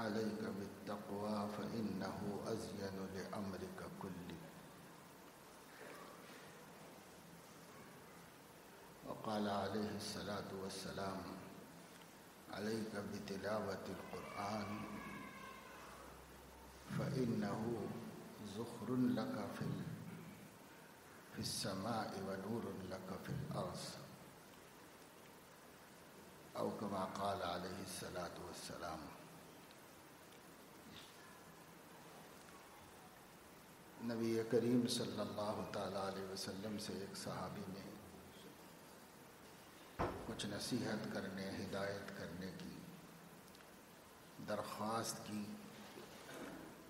عليك بالتقوى فإنه أزين لأمرك كله. وقال عليه الصلاة والسلام عليك بتلاوة القرآن فإنه زخر لك في السماء ونور لك في الأرض، أو كما قال عليه الصلاة والسلام. نبی کریم صلی اللہ تعالیٰ علیہ وسلم سے ایک صحابی نے کچھ نصیحت کرنے، ہدایت کرنے کی درخواست کی،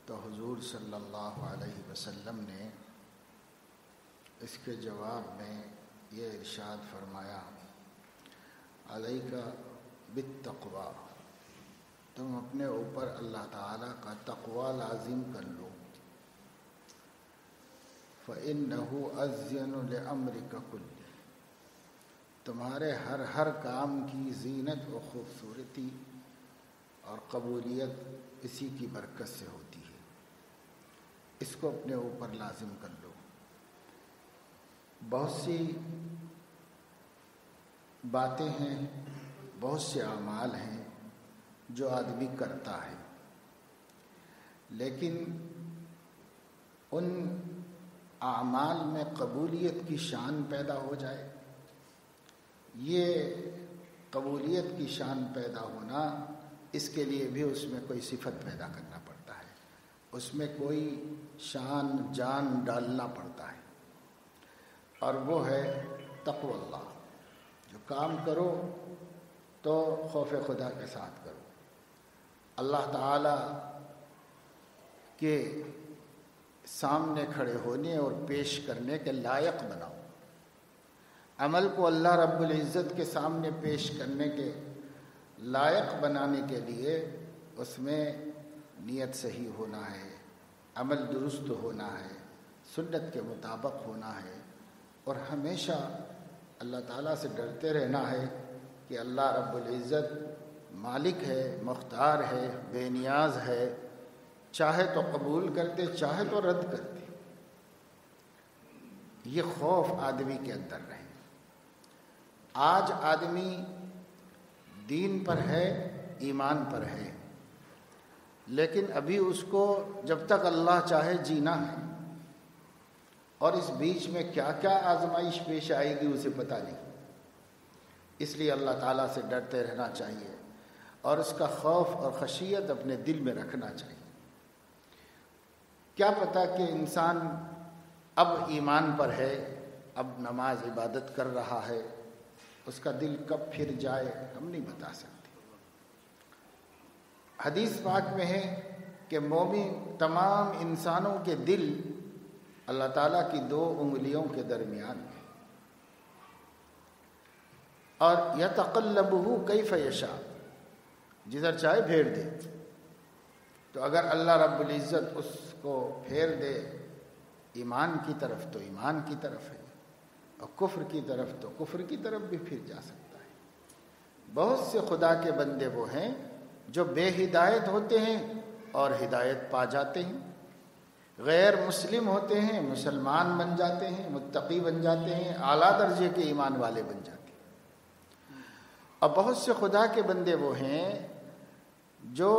تو حضور صلی اللہ علیہ وسلم نے اس کے جواب میں یہ ارشاد فرمایا، علیک بالتقوی، تم اپنے اوپر اللہ تعالیٰ کا تقوی لازم کر لو، فإنہ أزین لأمرک کلہ، تمہارے ہر کام کی زینت و خوبصورتی اور قبولیت اسی کی برکت سے ہوتی ہے، اس کو اپنے اوپر لازم کر لو۔ بہت سی باتیں ہیں، بہت سے اعمال ہیں جو آدمی کرتا ہے، لیکن ان اعمال میں قبولیت کی شان پیدا ہو جائے، یہ قبولیت کی شان پیدا ہونا، اس کے لیے بھی اس میں کوئی صفت پیدا کرنا پڑتا ہے، اس میں کوئی شان جان ڈالنا پڑتا ہے، اور وہ ہے تقوی اللہ۔ جو کام کرو تو خوف خدا کے ساتھ کرو، اللہ تعالی کے سامنے کھڑے ہونے اور پیش کرنے کے لائق بناؤ، عمل کو اللہ رب العزت کے سامنے پیش کرنے کے لائق بنانے کے لیے اس میں نیت صحیح ہونا ہے، عمل درست ہونا ہے، سنت کے مطابق ہونا ہے، اور ہمیشہ اللہ تعالیٰ سے ڈرتے رہنا ہے کہ اللہ رب العزت مالک ہے، مختار ہے، بے نیاز ہے، چاہے تو قبول کرتے، چاہے تو رد کرتے۔ یہ خوف آدمی کے اندر رہے۔ آج آدمی دین پر ہے، ایمان پر ہے، لیکن ابھی اس کو جب تک اللہ چاہے جینا ہے، اور اس بیچ میں کیا کیا آزمائش پیش آئے گی اسے پتہ نہیں۔ اس لیے اللہ تعالیٰ سے ڈرتے رہنا چاہیے، اور اس کا خوف اور خشیت اپنے دل میں رکھنا چاہیے۔ کیا پتہ کہ انسان اب ایمان پر ہے، اب نماز عبادت کر رہا ہے، اس کا دل کب پھر جائے ہم نہیں بتا سکتے۔ حدیث پاک میں ہے کہ مومن تمام انسانوں کے دل اللہ تعالیٰ کی 2 انگلیوں کے درمیان ہے، اور یتقلبہ کیف یشاء، جدھر چاہے پھیر دے۔ تو اگر اللہ رب العزت اس کو پھیر دے ایمان کی طرف تو ایمان کی طرف ہے، اور کفر کی طرف تو کفر کی طرف بھی پھر جا سکتا ہے۔ بہت سے خدا کے بندے وہ ہیں جو بے ہدایت ہوتے ہیں اور ہدایت پا جاتے ہیں، غیر مسلم ہوتے ہیں، مسلمان بن جاتے ہیں، متقی بن جاتے ہیں، اعلیٰ درجے کے ایمان والے بن جاتے ہیں۔ اور بہت سے خدا کے بندے وہ ہیں جو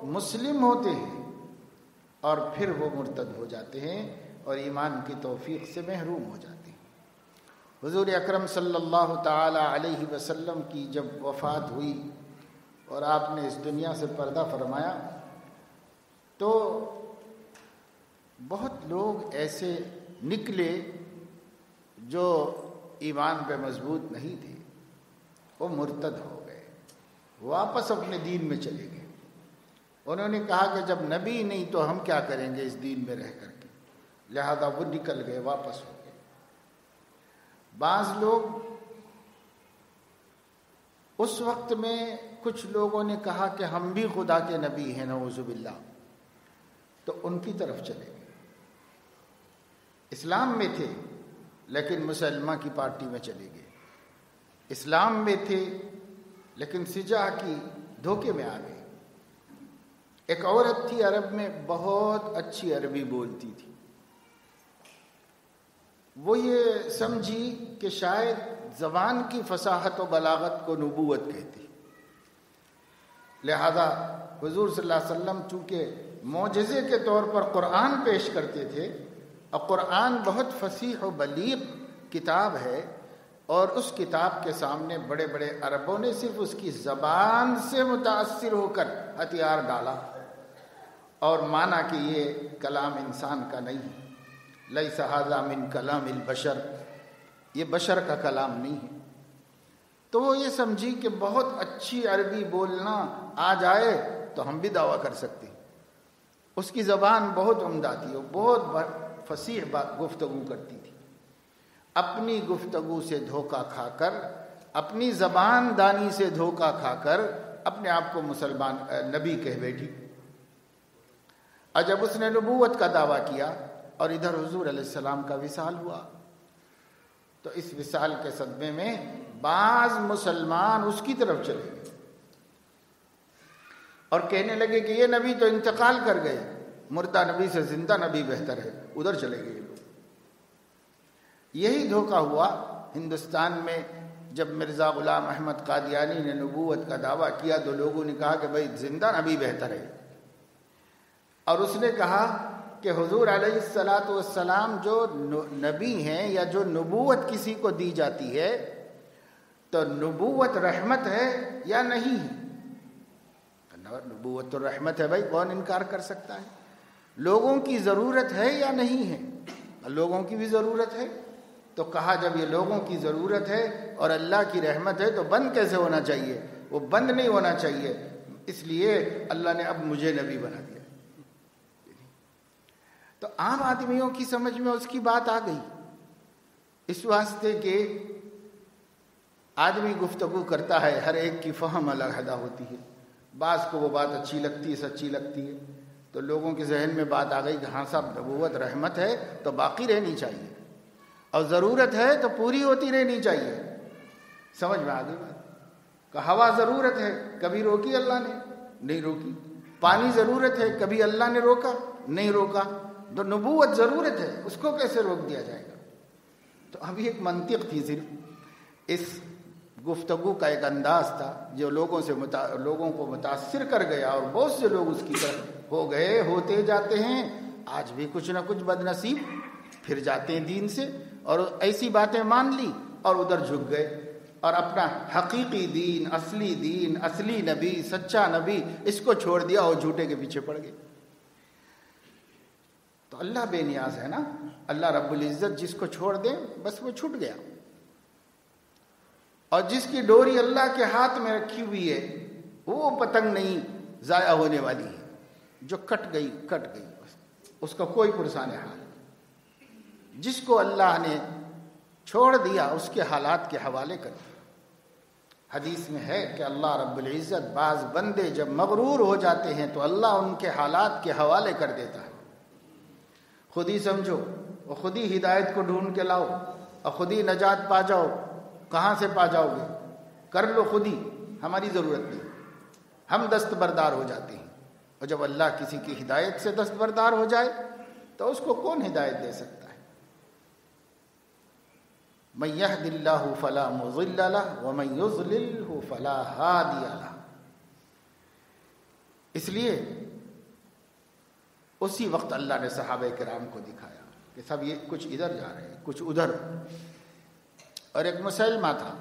مسلم ہوتے ہیں اور پھر وہ مرتد ہو جاتے ہیں اور ایمان کی توفیق سے محروم ہو جاتے ہیں۔ حضور اکرم صلی اللہ تعالی علیہ وسلم کی جب وفات ہوئی اور آپ نے اس دنیا سے پردہ فرمایا، تو بہت لوگ ایسے نکلے جو ایمان پہ مضبوط نہیں تھے، وہ مرتد ہو گئے، واپس اپنے دین میں چلے گئے۔ انہوں نے کہا کہ جب نبی نہیں تو ہم کیا کریں گے اس دین میں رہ کر کے، لہذا وہ نکل گئے، واپس ہو گئے۔ بعض لوگ اس وقت میں کچھ لوگوں نے کہا کہ ہم بھی خدا کے نبی ہیں، نعوذ باللہ، تو ان کی طرف چلے گئے۔ اسلام میں تھے لیکن مسلمہ کی پارٹی میں چلے گئے، اسلام میں تھے لیکن سجا کی دھوکے میں آ گئے۔ ایک عورت تھی عرب میں، بہت اچھی عربی بولتی تھی. وہ یہ سمجھی کہ شاید زبان کی فصاحت و بلاغت کو نبوت کہتی، لہذا حضور صلی اللہ علیہ وسلم چونکہ معجزے کے طور پر قرآن پیش کرتے تھے، اور قرآن بہت فصیح و بلیغ کتاب ہے، اور اس کتاب کے سامنے بڑے بڑے عربوں نے صرف اس کی زبان سے متاثر ہو کر ہتھیار ڈالا اور مانا کہ یہ کلام انسان کا نہیں ہے، لیس ھذا من کلام البشر، یہ بشر کا کلام نہیں ہے. تو وہ یہ سمجھی کہ بہت اچھی عربی بولنا آ جائے تو ہم بھی دعویٰ کر سکتے ہیں. اس کی زبان بہت عمدہ تھی، وہ بہت فصیح گفتگو کرتی تھی. اپنی گفتگو سے دھوکہ کھا کر، اپنی زبان دانی سے دھوکہ کھا کر اپنے آپ کو مسلمان نبی کہہ بیٹھی. اور جب اس نے نبوت کا دعویٰ کیا اور ادھر حضور علیہ السلام کا وصال ہوا، تو اس وصال کے صدمے میں بعض مسلمان اس کی طرف چلے گئے اور کہنے لگے کہ یہ نبی تو انتقال کر گئے، مردہ نبی سے زندہ نبی بہتر ہے، ادھر چلے گئے لوگ. یہی دھوکہ ہوا ہندوستان میں. جب مرزا غلام احمد قادیانی نے نبوت کا دعویٰ کیا تو لوگوں نے کہا کہ بھائی زندہ نبی بہتر ہے، اور اس نے کہا کہ حضور علیہ الصلاۃ والسلام جو نبی ہیں یا جو نبوت کسی کو دی جاتی ہے تو نبوت رحمت ہے یا نہیں ہے؟ نبوت تو رحمت ہے بھائی، کون انکار کر سکتا ہے؟ لوگوں کی ضرورت ہے یا نہیں ہے؟ لوگوں کی بھی ضرورت ہے. تو کہا جب یہ لوگوں کی ضرورت ہے اور اللہ کی رحمت ہے تو بند کیسے ہونا چاہیے؟ وہ بند نہیں ہونا چاہیے، اس لیے اللہ نے اب مجھے نبی بنا دیا. تو عام آدمیوں کی سمجھ میں اس کی بات آ گئی، اس واسطے کہ آدمی گفتگو کرتا ہے، ہر ایک کی فہم علیحدہ ہوتی ہے. بعض کو وہ بات اچھی لگتی ہے، سچی لگتی ہے، تو لوگوں کے ذہن میں بات آ گئی کہ ہاں صاحب نبوت رحمت ہے تو باقی رہنی چاہیے، اور ضرورت ہے تو پوری ہوتی رہنی چاہیے. سمجھ میں آ گئی بات کہ ہوا ضرورت ہے، کبھی روکی اللہ نے؟ نہیں روکی. پانی ضرورت ہے، کبھی اللہ نے روکا؟ نہیں روکا. تو نبوت ضرورت ہے، اس کو کیسے روک دیا جائے گا؟ تو ابھی ایک منطق تھی، صرف اس گفتگو کا ایک انداز تھا جو لوگوں کو متاثر کر گیا، اور بہت سے لوگ اس کی طرف ہو گئے، ہوتے جاتے ہیں. آج بھی کچھ نہ کچھ بد نصیب پھر جاتے ہیں دین سے، اور ایسی باتیں مان لی اور ادھر جھک گئے، اور اپنا حقیقی دین، اصلی نبی، سچا نبی، اس کو چھوڑ دیا اور جھوٹے کے پیچھے پڑ گئے. تو اللہ بے نیاز ہے نا، اللہ رب العزت جس کو چھوڑ دے بس وہ چھوٹ گیا، اور جس کی ڈوری اللہ کے ہاتھ میں رکھی ہوئی ہے وہ پتنگ نہیں ضائع ہونے والی ہے. جو کٹ گئی بس، اس کا کوئی پرسان حال. جس کو اللہ نے چھوڑ دیا اس کے حالات کے حوالے کر دیا. حدیث میں ہے کہ اللہ رب العزت بعض بندے جب مغرور ہو جاتے ہیں تو اللہ ان کے حالات کے حوالے کر دیتا ہے. خود ہی سمجھو اور خود ہی ہدایت کو ڈھونڈ کے لاؤ اور خود ہی نجات پا جاؤ. کہاں سے پا جاؤ گے؟ کر لو خود ہی، ہماری ضرورت نہیں. ہم دستبردار ہو جاتے ہیں، اور جب اللہ کسی کی ہدایت سے دستبردار ہو جائے تو اس کو کون ہدایت دے سکتا ہے؟ من یہد اللہ فلا مضل لہ ومن یضللہ فلا ہادی لہ. اس لیے اسی وقت اللہ نے صحابہ کرام کو دکھایا کہ سب یہ کچھ ادھر جا رہے ہیں، کچھ ادھر. اور ایک مسلمہ تھا،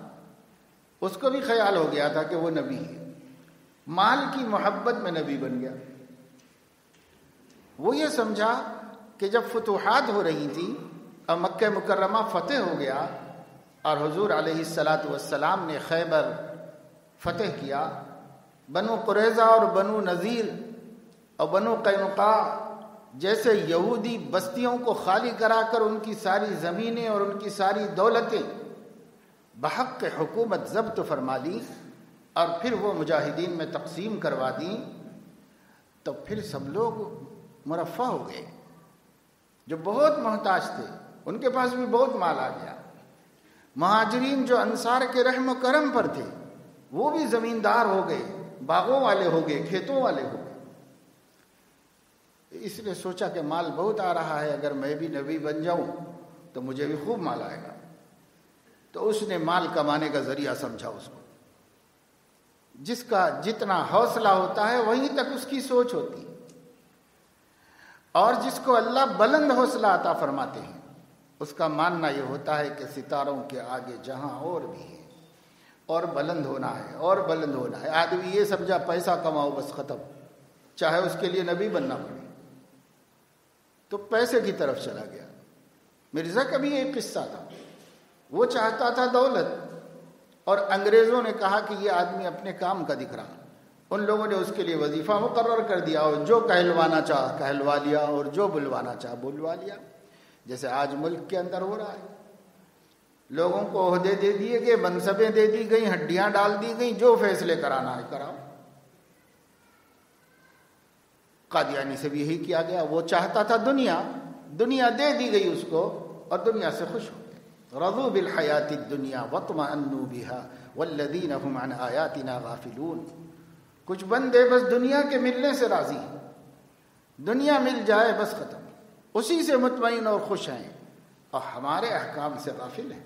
اس کو بھی خیال ہو گیا تھا کہ وہ نبی ہے، مال کی محبت میں نبی بن گیا. وہ یہ سمجھا کہ جب فتوحات ہو رہی تھی اور مکہ مکرمہ فتح ہو گیا اور حضور علیہ الصلاۃ والسلام نے خیبر فتح کیا، بنو قریظہ اور بنو نذیر اور بنو قینقاع جیسے یہودی بستیوں کو خالی کرا کر ان کی ساری زمینیں اور ان کی ساری دولتیں بحق حکومت ضبط فرما لی اور پھر وہ مجاہدین میں تقسیم کروا دیں، تو پھر سب لوگ مرفع ہو گئے. جو بہت محتاج تھے ان کے پاس بھی بہت مال آ گیا. مہاجرین جو انصار کے رحم و کرم پر تھے وہ بھی زمیندار ہو گئے، باغوں والے ہو گئے، کھیتوں والے ہو گئے. اس نے سوچا کہ مال بہت آ رہا ہے، اگر میں بھی نبی بن جاؤں تو مجھے بھی خوب مال آئے گا. تو اس نے مال کمانے کا ذریعہ سمجھا اس کو. جس کا جتنا حوصلہ ہوتا ہے وہیں تک اس کی سوچ ہوتی ہے. اور جس کو اللہ بلند حوصلہ عطا فرماتے ہیں اس کا ماننا یہ ہوتا ہے کہ ستاروں کے آگے جہاں اور بھی ہے اور بلند ہونا ہے اور بلند ہونا ہے. آدمی یہ سمجھا پیسہ کماؤ بس ختم، چاہے اس کے لیے نبی بننا پڑے، تو پیسے کی طرف چلا گیا. مرزا کا بھی ایک قصہ تھا. وہ چاہتا تھا دولت، اور انگریزوں نے کہا کہ یہ آدمی اپنے کام کا دکھ رہا. ان لوگوں نے اس کے لیے وظیفہ مقرر کر دیا اور جو کہلوانا چاہ کہلوا لیا اور جو بلوانا چاہ بلوا لیا. جیسے آج ملک کے اندر ہو رہا ہے، لوگوں کو عہدے دے دیے گئے، منصبیں دے دی گئی، ہڈیاں ڈال دی گئی، جو فیصلے کرانا ہے کراؤ. قادیانی سے بھی یہی کیا گیا. وہ چاہتا تھا دنیا دے دی گئی اس کو اور دنیا سے خوش ہو گئے. رضوا بالحیات الدنیا واطمأنوا بها والذین هم عن آیاتنا غافلون. کچھ بندے بس دنیا کے ملنے سے راضی ہیں، دنیا مل جائے بس ختم، اسی سے مطمئن اور خوش ہیں، اور ہمارے احکام سے غافل ہیں.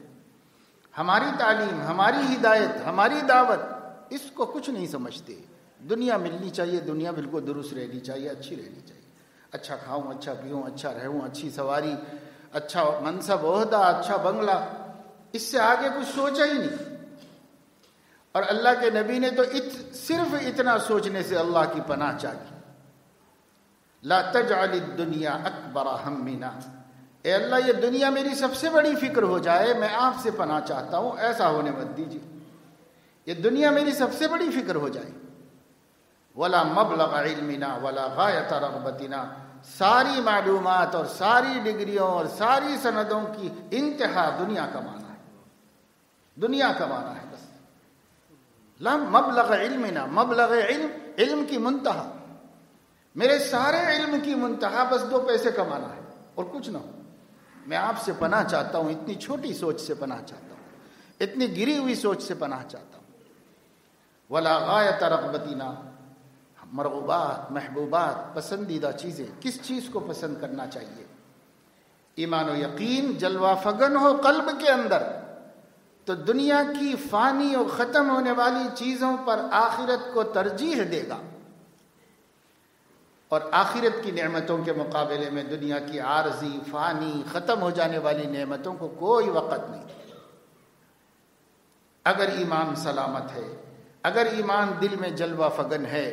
ہماری تعلیم، ہماری ہدایت، ہماری دعوت اس کو کچھ نہیں سمجھتے. دنیا ملنی چاہیے، دنیا بالکل درست رہنی چاہیے، اچھی رہنی چاہیے. اچھا کھاؤں، اچھا پیوں، اچھا رہوں، اچھی سواری، اچھا منصب عہدہ، اچھا بنگلہ، اس سے آگے کچھ سوچا ہی نہیں. اور اللہ کے نبی نے تو صرف اتنا سوچنے سے اللہ کی پناہ چاہی. لا تجعل الدنیا اکبر ہمنا. اے اللہ یہ دنیا میری سب سے بڑی فکر ہو جائے، میں آپ سے پناہ چاہتا ہوں، ایسا ہونے مت دیجیے. یہ دنیا میری سب سے بڑی فکر ہو جائے. ولا مبلغ علمنا ولا غایت رغبتنا. ساری معلومات اور ساری ڈگریوں اور ساری سندوں کی انتہا دنیا کمانا ہے، دنیا کمانا ہے بس. لا مبلغ علمنا، مبلغ علم کی منتہا، میرے سارے علم کی منتہا بس 2 پیسے کمانا ہے اور کچھ نہ ہو. میں آپ سے پناہ چاہتا ہوں، اتنی چھوٹی سوچ سے پناہ چاہتا ہوں، اتنی گری ہوئی سوچ سے پناہ چاہتا ہوں. ولا غایت رغبتنا. مرغوبات، محبوبات، پسندیدہ چیزیں، کس چیز کو پسند کرنا چاہیے؟ ایمان و یقین جلوہ فگن ہو قلب کے اندر تو دنیا کی فانی اور ختم ہونے والی چیزوں پر آخرت کو ترجیح دے گا، اور آخرت کی نعمتوں کے مقابلے میں دنیا کی عارضی، فانی، ختم ہو جانے والی نعمتوں کو کوئی وقت نہیں. اگر ایمان سلامت ہے، اگر ایمان دل میں جلوہ فگن ہے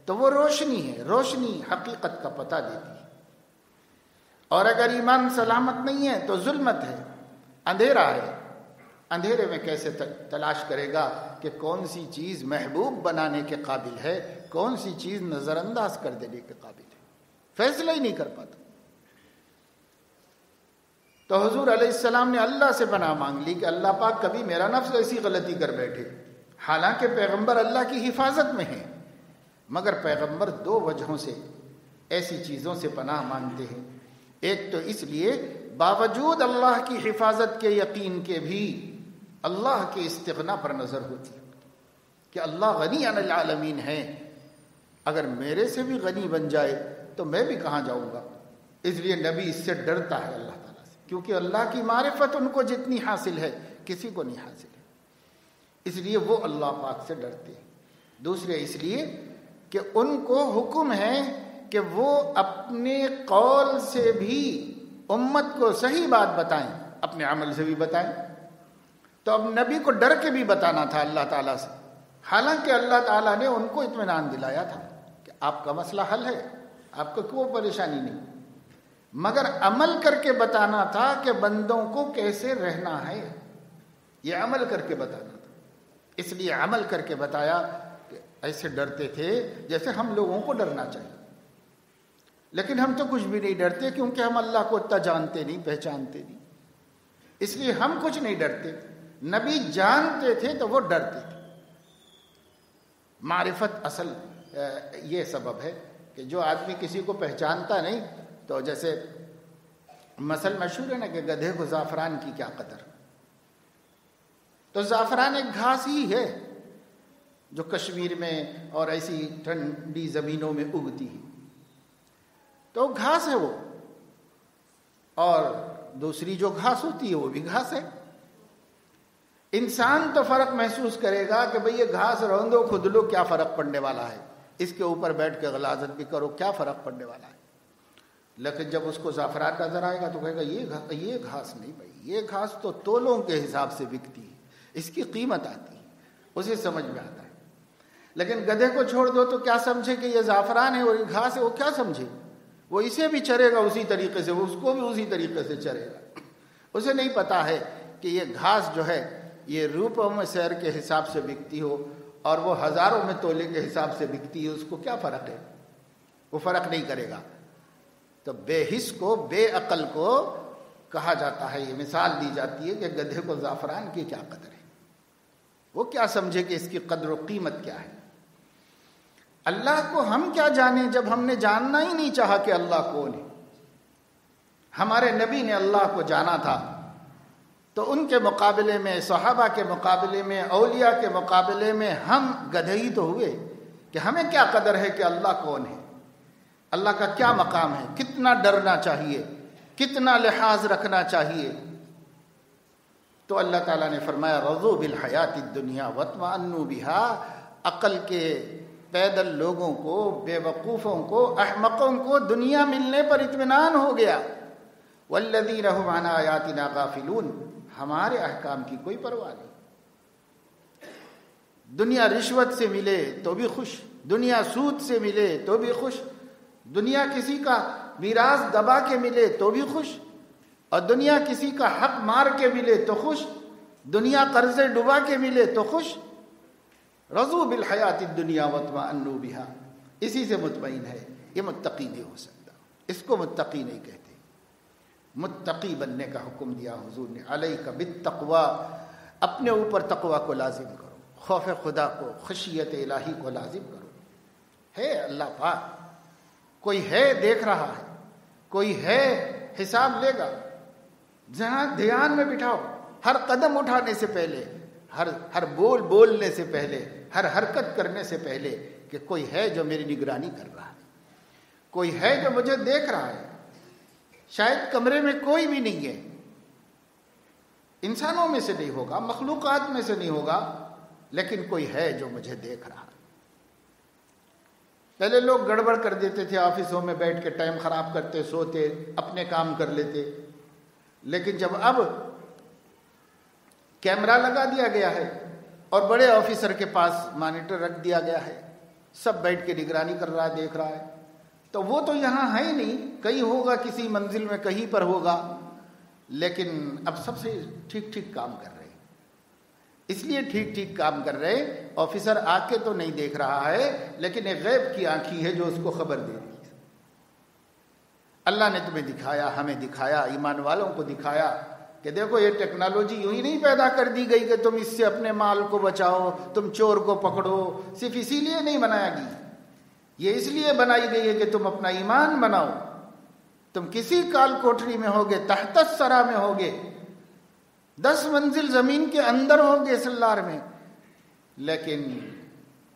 تو وہ روشنی ہے، روشنی حقیقت کا پتہ دیتی ہے. اور اگر ایمان سلامت نہیں ہے تو ظلمت ہے، اندھیرا ہے. اندھیرے میں کیسے تلاش کرے گا کہ کون سی چیز محبوب بنانے کے قابل ہے، کون سی چیز نظر انداز کر دینے کے قابل ہے؟ فیصلہ ہی نہیں کر پاتا. تو حضور علیہ السلام نے اللہ سے پناہ مانگ لی کہ اللہ پاک کبھی میرا نفس ایسی غلطی کر بیٹھے. حالانکہ پیغمبر اللہ کی حفاظت میں ہیں، مگر پیغمبر 2 وجہوں سے ایسی چیزوں سے پناہ مانگتے ہیں. ایک تو اس لیے باوجود اللہ کی حفاظت کے یقین کے بھی اللہ کے استغنا پر نظر ہوتی ہے کہ اللہ غنی عن العالمین ہے. اگر میرے سے بھی غنی بن جائے تو میں بھی کہاں جاؤں گا. اس لیے نبی اس سے ڈرتا ہے اللہ تعالیٰ سے، کیونکہ اللہ کی معرفت ان کو جتنی حاصل ہے کسی کو نہیں حاصل ہے، اس لیے وہ اللہ پاک سے ڈرتے ہیں. دوسرے اس لیے کہ ان کو حکم ہے کہ وہ اپنے قول سے بھی امت کو صحیح بات بتائیں، اپنے عمل سے بھی بتائیں. تو اب نبی کو ڈر کے بھی بتانا تھا اللہ تعالیٰ سے، حالانکہ اللہ تعالیٰ نے ان کو اطمینان دلایا تھا کہ آپ کا مسئلہ حل ہے، آپ کو کوئی پریشانی نہیں، مگر عمل کر کے بتانا تھا کہ بندوں کو کیسے رہنا ہے. یہ عمل کر کے بتانا تھا، اس لیے عمل کر کے بتایا. کہ ایسے ڈرتے تھے جیسے ہم لوگوں کو ڈرنا چاہیے، لیکن ہم تو کچھ بھی نہیں ڈرتے کیونکہ ہم اللہ کو اتنا جانتے نہیں، پہچانتے نہیں، اس لیے ہم کچھ نہیں ڈرتے. نبی جانتے تھے تو وہ ڈرتے تھے. معرفت اصل یہ سبب ہے کہ جو آدمی کسی کو پہچانتا نہیں، تو جیسے مثل مشہور ہے نا کہ گدھے کو زعفران کی کیا قدر. تو زعفران ایک گھاس ہی ہے جو کشمیر میں اور ایسی ٹھنڈی زمینوں میں اگتی ہے. تو گھاس ہے وہ، اور دوسری جو گھاس ہوتی ہے وہ بھی گھاس ہے۔ انسان تو فرق محسوس کرے گا کہ بھئی یہ گھاس روندو کھود لو، کیا فرق پڑنے والا ہے، اس کے اوپر بیٹھ کے غلاظت بھی کرو، کیا فرق پڑنے والا ہے۔ لیکن جب اس کو زعفران نظر آئے گا تو کہے گا یہ گھاس نہیں بھائی، یہ گھاس تو تولوں کے حساب سے بکتی ہے، اس کی قیمت آتی ہے، اسے سمجھ میں آتا ہے۔ لیکن گدھے کو چھوڑ دو تو کیا سمجھے کہ یہ زعفران ہے اور یہ گھاس ہے، وہ کیا سمجھے؟ وہ اسے بھی چرے گا اسی طریقے سے، وہ اس کو بھی اسی طریقے سے چرے گا۔ اسے نہیں پتا ہے کہ یہ گھاس جو ہے یہ روپوں میں سیر کے حساب سے بکتی ہو اور وہ ہزاروں میں تولے کے حساب سے بکتی ہے، اس کو کیا فرق ہے؟ وہ فرق نہیں کرے گا۔ تو بے حس کو، بے عقل کو کہا جاتا ہے، یہ مثال دی جاتی ہے کہ گدھے کو زعفران کی کیا قدر ہے، وہ کیا سمجھے کہ اس کی قدر و قیمت کیا ہے۔ اللہ کو ہم کیا جانیں جب ہم نے جاننا ہی نہیں چاہا کہ اللہ کون ہے۔ ہمارے نبی نے اللہ کو جانا تھا تو ان کے مقابلے میں، صحابہ کے مقابلے میں، اولیاء کے مقابلے میں ہم گدھے ہی تو ہوئے کہ ہمیں کیا قدر ہے کہ اللہ کون ہے، اللہ کا کیا مقام ہے، کتنا ڈرنا چاہیے، کتنا لحاظ رکھنا چاہیے۔ تو اللہ تعالیٰ نے فرمایا رضوا بالحیات الدنیا واطمأنوا بها، عقل کے پیدل لوگوں کو، بے وقوفوں کو، احمقوں کو دنیا ملنے پر اطمینان ہو گیا۔ والذین هم عن آیاتنا غافلون، ہمارے احکام کی کوئی پرواہ نہیں۔ دنیا رشوت سے ملے تو بھی خوش، دنیا سود سے ملے تو بھی خوش، دنیا کسی کا میراث دبا کے ملے تو بھی خوش، اور دنیا کسی کا حق مار کے ملے تو خوش، دنیا قرضے ڈبا کے ملے تو خوش۔ رضوا بالحیات الدنیا واطمأنوا بها، اسی سے مطمئن ہے۔ یہ متقی نہیں ہو سکتا، اس کو متقی نہیں کہتے۔ متقی بننے کا حکم دیا حضور نے، علیک بالتقوی، اپنے اوپر تقوی کو لازم کرو، خوف خدا کو، خشیت الہی کو لازم کرو۔ ہے اللہ پاک، کوئی ہے دیکھ رہا ہے، کوئی ہے حساب لے گا۔ جہاں دھیان میں بٹھاؤ، ہر قدم اٹھانے سے پہلے، ہر بول بولنے سے پہلے، ہر حرکت کرنے سے پہلے کہ کوئی ہے جو میری نگرانی کر رہا ہے، کوئی ہے جو مجھے دیکھ رہا ہے۔ شاید کمرے میں کوئی بھی نہیں ہے، انسانوں میں سے نہیں ہوگا، مخلوقات میں سے نہیں ہوگا، لیکن کوئی ہے جو مجھے دیکھ رہا ہے۔ پہلے لوگ گڑبڑ کر دیتے تھے، آفسوں میں بیٹھ کے ٹائم خراب کرتے، سوتے، اپنے کام کر لیتے، لیکن جب اب کیمرہ لگا دیا گیا ہے اور بڑے آفیسر کے پاس مانیٹر رکھ دیا گیا ہے، سب بیٹھ کے نگرانی کر رہا ہے، دیکھ رہا ہے، تو وہ تو یہاں ہے ہی نہیں، کہیں ہوگا، کسی منزل میں کہیں پر ہوگا، لیکن اب سب سے ٹھیک ٹھیک کام کر رہے ہیں۔ اس لیے ٹھیک ٹھیک کام کر رہے، آفیسر آ کے تو نہیں دیکھ رہا ہے، لیکن ایک غیب کی آنکھی ہے جو اس کو خبر دے رہی ہے۔ اللہ نے تمہیں دکھایا، ہمیں دکھایا، ایمان والوں کو دکھایا کہ دیکھو یہ ٹیکنالوجی یوں ہی نہیں پیدا کر دی گئی کہ تم اس سے اپنے مال کو بچاؤ، تم چور کو پکڑو، صرف اسی لیے نہیں بنایا گئی، یہ اس لیے بنائی گئی ہے کہ تم اپنا ایمان بناؤ۔ تم کسی کال کوٹری میں ہوگے، تحت الثری میں ہوگے، 10 منزل زمین کے اندر ہوگے سلار میں، لیکن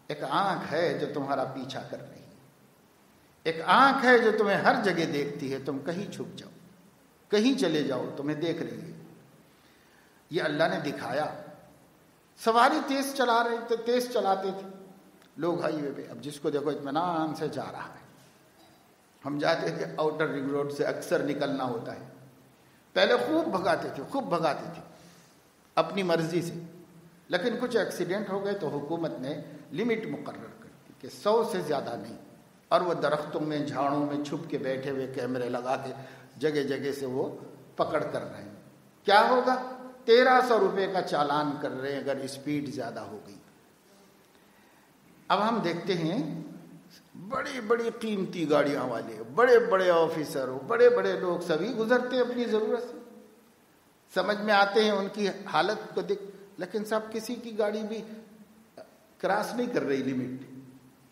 ایک آنکھ ہے جو تمہارا پیچھا کر رہی ہے، ایک آنکھ ہے جو تمہیں ہر جگہ دیکھتی ہے، تم کہیں چھپ جاؤ، کہیں چلے جاؤ، تمہیں دیکھ رہی ہے۔ یہ اللہ نے دکھایا۔ سواری تیز چلاتے تھے لوگ ہائی وے پہ، اب جس کو دیکھو اطمینان سے جا رہا ہے۔ ہم جاتے تھے آؤٹر رنگ روڈ سے، اکثر نکلنا ہوتا ہے، پہلے خوب بھگاتے تھے اپنی مرضی سے، لیکن کچھ ایکسیڈنٹ ہو گئے تو حکومت نے لمٹ مقرر کر دی کہ 100 سے زیادہ نہیں، اور وہ درختوں میں، جھاڑوں میں چھپ کے بیٹھے ہوئے کیمرے لگا کے جگہ جگہ سے وہ پکڑ کر رہے ہیں۔ کیا ہوگا؟ 1300 روپے کا چالان کر رہے ہیں اگر اسپیڈ زیادہ ہو گئی۔ اب ہم دیکھتے ہیں بڑی بڑی قیمتی گاڑیاں والے، بڑے بڑے آفیسر، بڑے بڑے لوگ سبھی گزرتے ہیں اپنی ضرورت سے، سمجھ میں آتے ہیں ان کی حالت کو دیکھ، لیکن سب کسی کی گاڑی بھی کراس نہیں کر رہی لمٹ،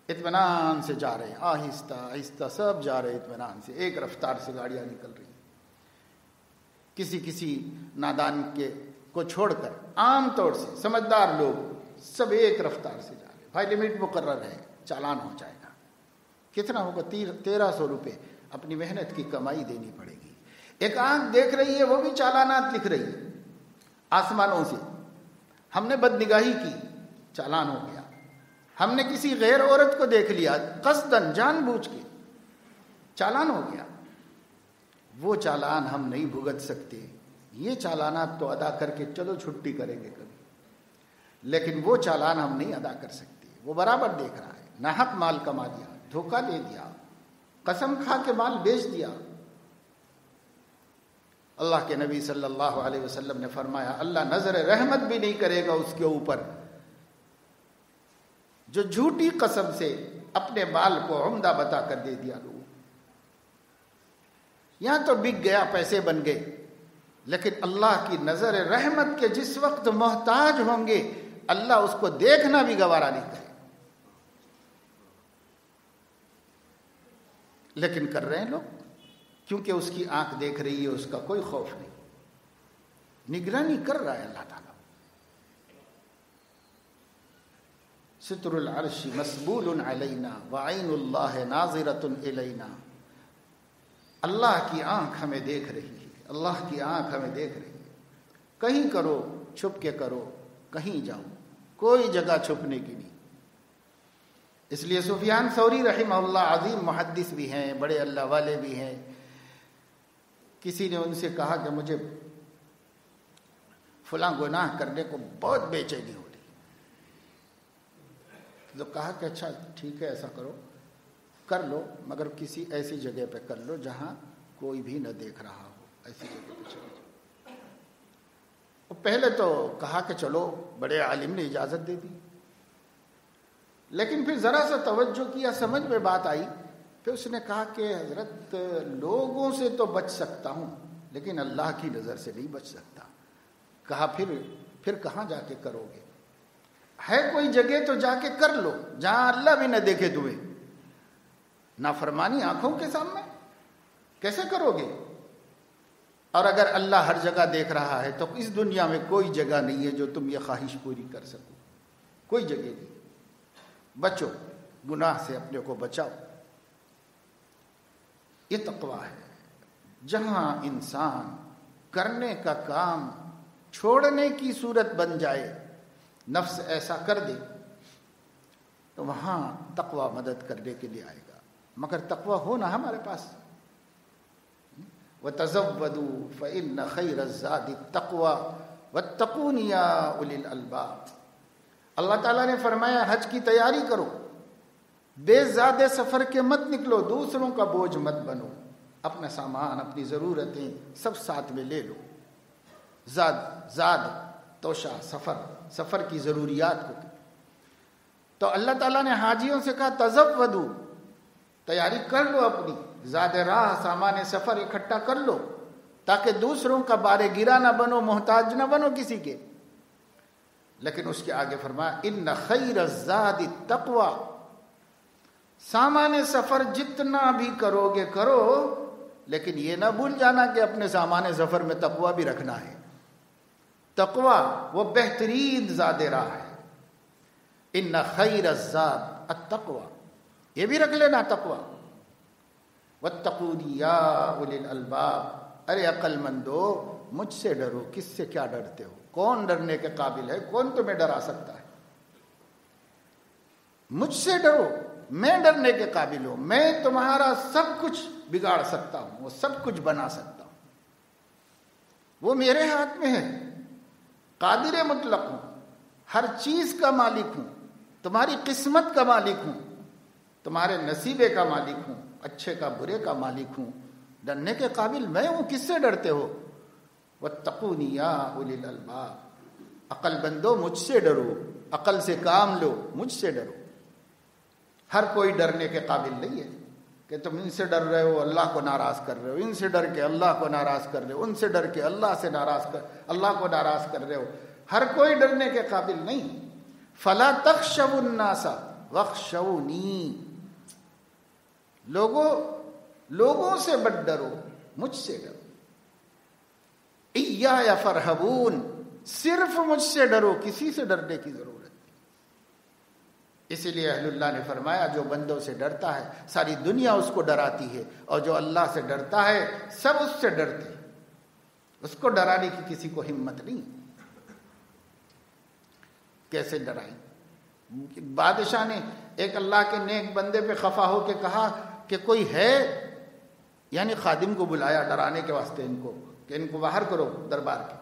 اطمینان سے جا رہے ہیں، آہستہ آہستہ سب جا رہے ہیں اطمینان سے، ایک رفتار سے گاڑیاں نکل رہی ہیں۔ کسی نادان کو چھوڑ کر عام طور سے سمجھدار لوگ سب ایک رفتار سے جا رہے ہیں۔ بھائی لمٹ مقرر ہے، چالان ہو جائے گا، کتنا ہوگا؟ 1300 روپے۔ اپنی محنت کی کمائی دینی پڑے گی. ایک آنکھ دیکھ رہی ہے، وہ بھی چالانات لکھ رہی ہے آسمانوں سے. ہم نے بدنگاہی کی، چالان ہو گیا. ہم نے کسی غیر عورت کو دیکھ لیا قصدن، جان بوجھ کے، چالان ہو گیا. وہ چالان ہم نہیں بھگت سکتے. یہ چالانات تو ادا کر کے چلو چھٹی کریں گے کبھی، لیکن وہ چالان ہم نہیں ادا کر سکتے. وہ برابر دیکھ رہا ہے. ناحق مال کما دیا، دھوکہ دے دیا، قسم کھا کے مال بیچ دیا. اللہ کے نبی صلی اللہ علیہ وسلم نے فرمایا اللہ نظر رحمت بھی نہیں کرے گا اس کے اوپر جو جھوٹی قسم سے اپنے مال کو عمدہ بتا کر دے دیا. لوگوں یہاں تو بک گیا، پیسے بن گئے، لیکن اللہ کی نظر رحمت کے جس وقت محتاج ہوں گے اللہ اس کو دیکھنا بھی گوارا نہیں کرے. لیکن کر رہے ہیں لوگ، کیونکہ اس کی آنکھ دیکھ رہی ہے، اس کا کوئی خوف نہیں. نگرانی کر رہا ہے اللہ تعالیٰ. ستر العرش مسبول علینا وعین اللہ ناظرۃ الینا. اللہ کی آنکھ ہمیں دیکھ رہی ہے، اللہ کی آنکھ ہمیں دیکھ رہی ہے. کہیں کرو چھپ کے کرو، کہیں جاؤ، کوئی جگہ چھپنے کی نہیں. اس لیے سفیان ثوری رحمہ اللہ عظیم محدث بھی ہیں، بڑے اللہ والے بھی ہیں. کسی نے ان سے کہا کہ مجھے فلاں گناہ کرنے کو بہت بے چینی ہو رہی. تو کہا کہ اچھا ٹھیک ہے، ایسا کرو، کر لو، مگر کسی ایسی جگہ پہ کر لو جہاں کوئی بھی نہ دیکھ رہا ہو. ایسی جگہ پہ چلو جاؤ. پہلے تو کہا کہ چلو، بڑے عالم نے اجازت دے دی. لیکن پھر ذرا سا توجہ کیا، سمجھ میں بات آئی. پھر اس نے کہا کہ حضرت لوگوں سے تو بچ سکتا ہوں لیکن اللہ کی نظر سے نہیں بچ سکتا. کہا پھر کہاں جا کے کرو گے؟ ہے کوئی جگہ تو جا کے کر لو جہاں اللہ بھی نہ دیکھے تمہیں. نافرمانی آنکھوں کے سامنے کیسے کرو گے؟ اور اگر اللہ ہر جگہ دیکھ رہا ہے تو اس دنیا میں کوئی جگہ نہیں ہے جو تم یہ خواہش پوری کر سکو. کوئی جگہ نہیں. بچو، گناہ سے اپنے کو بچاؤ. یہ تقویٰ ہے. جہاں انسان کرنے کا کام چھوڑنے کی صورت بن جائے، نفس ایسا کر دے، تو وہاں تقویٰ مدد کرنے کے لیے آئے گا. مگر تقویٰ ہو نا ہمارے پاس. وَتَزَوَّدُوا فَإِنَّ خَيْرَ الزَّادِ التَّقْوَىٰ وَاتَّقُونِ يَا أُولِي الْأَلْبَابِ. اللہ تعالیٰ نے فرمایا حج کی تیاری کرو، بے زیادہ سفر کے مت نکلو، دوسروں کا بوجھ مت بنو. اپنا سامان، اپنی ضرورتیں سب ساتھ میں لے لو. زاد توشہ، سفر کی ضروریات کو. تو اللہ تعالیٰ نے حاجیوں سے کہا تزودو، تیاری کر لو، اپنی زاد راہ، سامان سفر اکٹھا کر لو تاکہ دوسروں کا بارے گرا نہ بنو، محتاج نہ بنو کسی کے. لیکن اس کے آگے فرمایا ان خیر الزاد التقویٰ. سامان سفر جتنا بھی کرو گے کرو، لیکن یہ نہ بھول جانا کہ اپنے سامان سفر میں تقویٰ بھی رکھنا ہے. تقویٰ وہ بہترین زاد راہ ہے. ان خیر الزاد التقویٰ، یہ بھی رکھ لینا تقویٰ. واتقونی یا اولی الالباب. ارے عقل مندو، مجھ سے ڈرو. کس سے کیا ڈرتے ہو؟ کون ڈرنے کے قابل ہے؟ کون تمہیں ڈرا سکتا ہے؟ مجھ سے ڈرو، میں ڈرنے کے قابل ہوں. میں تمہارا سب کچھ بگاڑ سکتا ہوں، وہ سب کچھ بنا سکتا ہوں. وہ میرے ہاتھ میں ہے. قادر مطلق ہوں، ہر چیز کا مالک ہوں. تمہاری قسمت کا مالک ہوں، تمہارے نصیبے کا مالک ہوں، اچھے کا برے کا مالک ہوں. ڈرنے کے قابل میں ہوں. کس سے ڈرتے ہو؟ واتقونی یا اولی الالباب. عقل بندو، مجھ سے ڈرو، عقل سے کام لو، مجھ سے ڈرو. ہر کوئی ڈرنے کے قابل نہیں ہے کہ تم ان سے ڈر رہے ہو اللہ کو ناراض کر رہے ہو، ان سے ڈر کے اللہ کو ناراض کر رہے ہو، ان سے ڈر کے اللہ کو ناراض کر رہے ہو. ہر کوئی ڈرنے کے قابل نہیں. فلا تخشوا الناس واخشونی. لوگوں سے مت ڈرو، مجھ سے ڈرو. ایایا فرحبون. صرف مجھ سے ڈرو، کسی سے ڈرنے کی ضرورت نہیں. اسی لیے اہل اللہ نے فرمایا جو بندوں سے ڈرتا ہے ساری دنیا اس کو ڈراتی ہے، اور جو اللہ سے ڈرتا ہے سب اس سے ڈرتے ہیں، اس کو ڈرانے کی کسی کو ہمت نہیں۔ کیسے ڈرائیں؟ بادشاہ نے ایک اللہ کے نیک بندے پہ خفا ہو کے کہا کہ کوئی ہے، یعنی خادم کو بلایا ڈرانے کے واسطے ان کو کہ ان کو باہر کرو دربار کے۔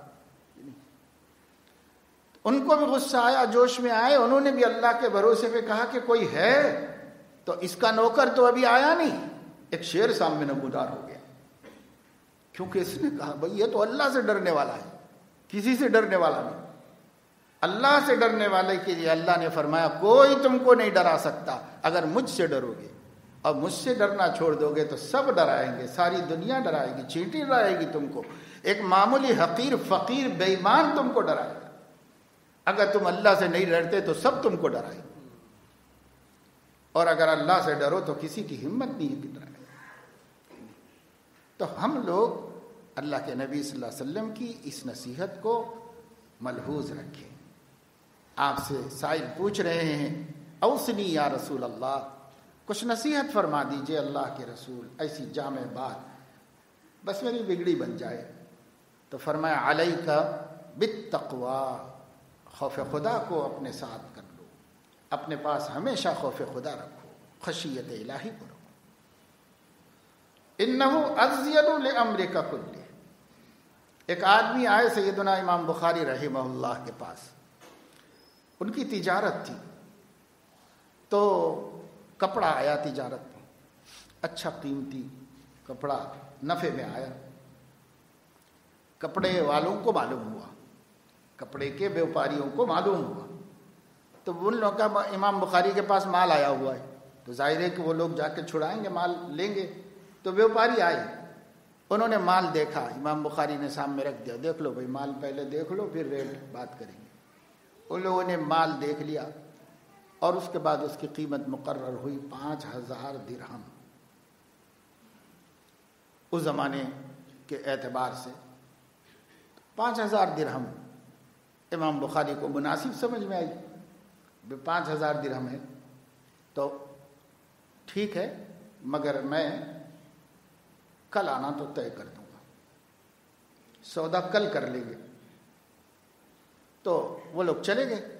ان کو بھی غصہ آیا، جوش میں آئے، انہوں نے بھی اللہ کے بھروسے پہ کہا کہ کوئی ہے، تو اس کا نوکر تو ابھی آیا نہیں، ایک شیر سامنے نمودار ہو گیا، کیونکہ اس نے کہا بھئی یہ تو اللہ سے ڈرنے والا ہے، کسی سے ڈرنے والا نہیں۔ اللہ سے ڈرنے والے کے لیے اللہ نے فرمایا کوئی تم کو نہیں ڈرا سکتا اگر مجھ سے ڈرو گے، اور مجھ سے ڈرنا چھوڑ دو گے تو سب ڈرائیں گے، ساری دنیا ڈرائے گی، چینٹی ڈرائے گی تم کو، ایک معمولی حقیر فقیر بے ایمان تم کو ڈرائے گا۔ اگر تم اللہ سے نہیں ڈرتے تو سب تم کو ڈرائے گا، اور اگر اللہ سے ڈرو تو کسی کی ہمت نہیں ہے کہ ڈرائے۔ تو ہم لوگ اللہ کے نبی صلی اللہ علیہ وسلم کی اس نصیحت کو ملحوظ رکھیں۔ آپ سے سائل پوچھ رہے ہیں اوصنی یا رسول اللہ، کچھ نصیحت فرما دیجئے اللہ کے رسول، ایسی جامع بات بس میری بگڑی بن جائے۔ تو فرمایا علیک بالتقوی، خوف خدا کو اپنے ساتھ کر لو، اپنے پاس ہمیشہ خوف خدا رکھو، خشیت الہی کو رکھو۔ انہ ازین لامرک کلہ، ایک آدمی آئے سیدنا امام بخاری رحمہ اللہ کے پاس، ان کی تجارت تھی، تو کپڑا آیا تجارت میں، اچھا قیمتی کپڑا نفع میں آیا، کپڑے والوں کو معلوم ہوا، کپڑے کے بیوپاریوں کو معلوم ہوا، تو ان لوگوں کا امام بخاری کے پاس مال آیا ہوا ہے، تو ظاہر ہے کہ وہ لوگ جا کے چھڑائیں گے، مال لیں گے، تو بیوپاری آئے، انہوں نے مال دیکھا، امام بخاری نے سامنے رکھ دیا، دیکھ لو بھائی مال پہلے دیکھ لو پھر ریٹ بات کریں گے۔ ان لوگوں نے مال دیکھ لیا، اور اس کے بعد اس کی قیمت مقرر ہوئی 5000 درہم، اس زمانے کے اعتبار سے 5000 درہم امام بخاری کو مناسب سمجھ میں آئی، 5000 درہم ہے تو ٹھیک ہے، مگر میں کل آنا تو طے کر دوں گا، سودا کل کر لیں گے۔ تو وہ لوگ چلے گئے۔